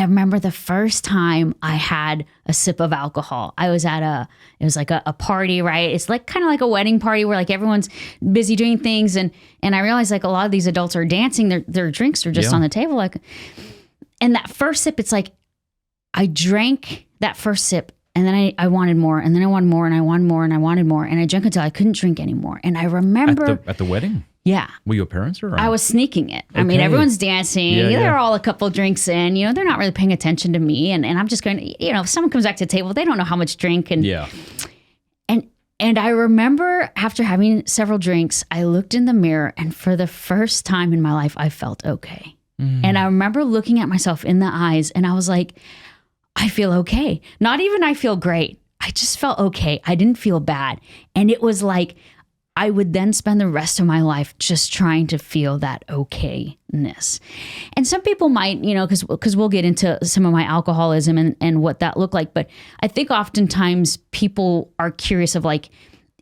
I remember the first time I had a sip of alcohol. I was at it was like a party, right? It's like kind of like a wedding party where like everyone's busy doing things. And I realized like a lot of these adults are dancing. Their drinks are just on the table. And that first sip, it's like I drank that first sip and then I wanted more and then I wanted more and I wanted more and I wanted more. And I drank until I couldn't drink anymore. And I remember. At the wedding? Yeah. Were your parents around? I was sneaking it. Okay. I mean, everyone's dancing. They're all a couple drinks in. They're not really paying attention to me. And I'm just going to, if someone comes back to the table, they don't know how much drink. And And I remember after having several drinks, I looked in the mirror and for the first time in my life, I felt okay. And I remember looking at myself in the eyes and I was like, I feel okay. Not even I feel great. I just felt okay. I didn't feel bad. And it was like, I would then spend the rest of my life just trying to feel that okayness. And some people might, because we'll get into some of my alcoholism and what that looked like. But I think oftentimes people are curious of like,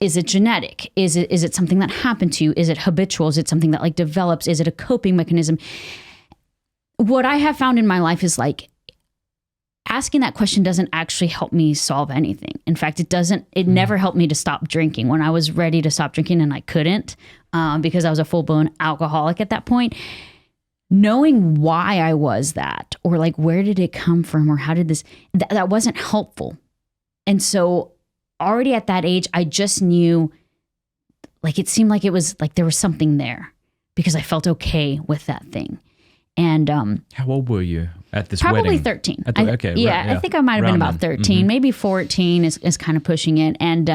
is it genetic? Is it something that happened to you? Is it habitual? Is it something that like develops? Is it a coping mechanism? What I have found in my life is like, asking that question doesn't actually help me solve anything. In fact, it never helped me to stop drinking. When I was ready to stop drinking and I couldn't because I was a full-blown alcoholic at that point, knowing why I was that or like, where did it come from or how did this, that wasn't helpful. And so already at that age, I just knew like, it seemed like it was like there was something there because I felt okay with that thing. And how old were you at this probably wedding? 13. Okay, I think I might have been about 13, maybe 14 is kind of pushing it. And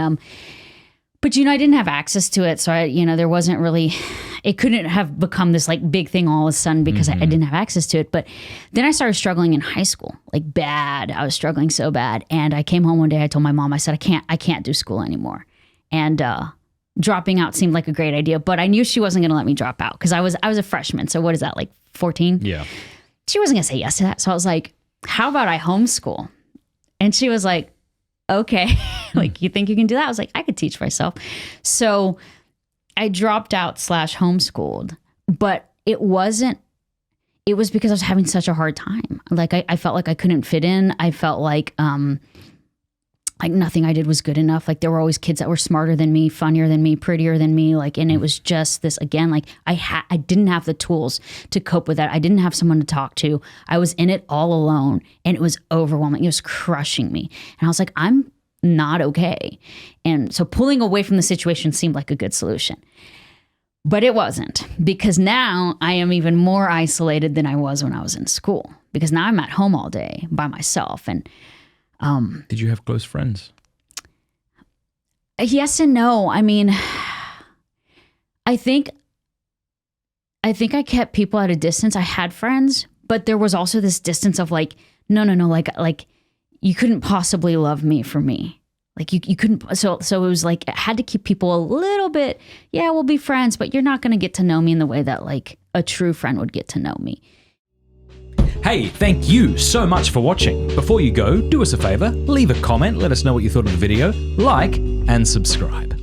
but I didn't have access to it, so there wasn't really. It couldn't have become this like big thing all of a sudden because I didn't have access to it. But then I started struggling in high school, like bad. I was struggling so bad, and I came home one day. I told my mom, I said, I can't do school anymore, and dropping out seemed like a great idea. But I knew she wasn't going to let me drop out because I was a freshman. So what is that, like 14? Yeah. She wasn't going to say yes to that. So I was like, how about I homeschool? And she was like, okay, like, you think you can do that? I was like, I could teach myself. So I dropped out / homeschooled, but it was because I was having such a hard time. Like I felt like I couldn't fit in. I felt like nothing I did was good enough. Like there were always kids that were smarter than me, funnier than me, prettier than me. Like, and it was just this, again, like I didn't have the tools to cope with that. I didn't have someone to talk to. I was in it all alone and it was overwhelming. It was crushing me. And I was like, I'm not okay. And so pulling away from the situation seemed like a good solution. But it wasn't, because now I am even more isolated than I was when I was in school, because now I'm at home all day by myself. And did you have close friends? Yes and no. I mean, I think I kept people at a distance. I had friends, but there was also this distance of like, no, like you couldn't possibly love me for me. Like you couldn't. So it was like, I had to keep people a little bit. Yeah, we'll be friends, but you're not going to get to know me in the way that like a true friend would get to know me. Hey, thank you so much for watching. Before you go, do us a favor, leave a comment, let us know what you thought of the video, like, and subscribe.